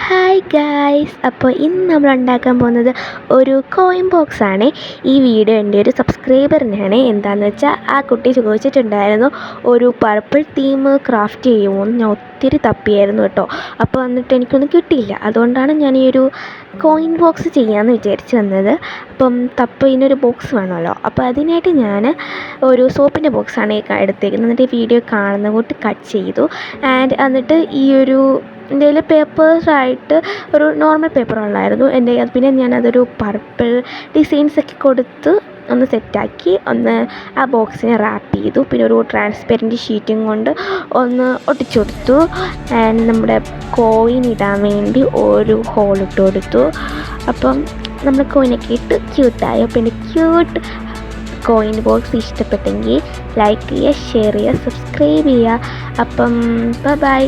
Hi guys, അപ്പോൾ ഇന്ന് നമ്മൾ ഉണ്ടാക്കാൻ പോകുന്നത് ഒരു കോയിൻ ബോക്സ് ആണ്. ഈ വീഡിയോ എൻ്റെ ഒരു സബ്സ്ക്രൈബറിനാണ്. എന്താണെന്ന് വെച്ചാൽ ആ കുട്ടി ചോദിച്ചിട്ടുണ്ടായിരുന്നു ഒരു പർപ്പിൾ തീം ക്രാഫ്റ്റ് ചെയ്യുമോ എന്ന്. ഞാൻ ഒത്തിരി തപ്പിയായിരുന്നു കേട്ടോ. അപ്പോൾ എന്നിട്ട് എനിക്കൊന്നും കിട്ടിയില്ല. അതുകൊണ്ടാണ് ഞാൻ ഈ ഒരു കോയിൻ ബോക്സ് ചെയ്യാമെന്ന് വിചാരിച്ചു വന്നത്. അപ്പം ഇതിനൊരു ബോക്സ് വേണമല്ലോ. അപ്പോൾ അതിനായിട്ട് ഞാൻ ഒരു സോപ്പിൻ്റെ ബോക്സാണ് എടുത്തേക്കുന്നത്. എന്നിട്ട് ഈ വീഡിയോ കാണുന്ന കൂട്ട് കട്ട് ചെയ്തു. എന്നിട്ട് ഈ ഒരു എൻ്റെ കയ്യിൽ പേപ്പേഴ്സായിട്ട് ഒരു നോർമൽ പേപ്പർ ഉള്ളായിരുന്നു എൻ്റെ. പിന്നെ ഞാനതൊരു പർപ്പിൾ ഡിസൈൻസൊക്കെ കൊടുത്ത് ഒന്ന് സെറ്റാക്കി ഒന്ന് ആ ബോക്സിനെ റാപ്പ് ചെയ്തു. പിന്നെ ഒരു ട്രാൻസ്പെറൻറ്റ് ഷീറ്റും കൊണ്ട് ഒന്ന് ഒട്ടിച്ചു കൊടുത്തു. നമ്മുടെ കോയിൻ ഇടാൻ വേണ്ടി ഒരു ഹോൾ ഇട്ട് കൊടുത്തു. അപ്പം നമ്മൾ കോയിനൊക്കെ ഇട്ട് ക്യൂട്ടായി. അപ്പോൾ എൻ്റെ ക്യൂട്ട് കോയിൻ ബോക്സ് ഇഷ്ടപ്പെട്ടെങ്കിൽ ലൈക്ക് ചെയ്യുക, ഷെയർ ചെയ്യുക, സബ്സ്ക്രൈബ് ചെയ്യുക. അപ്പം ബൈ.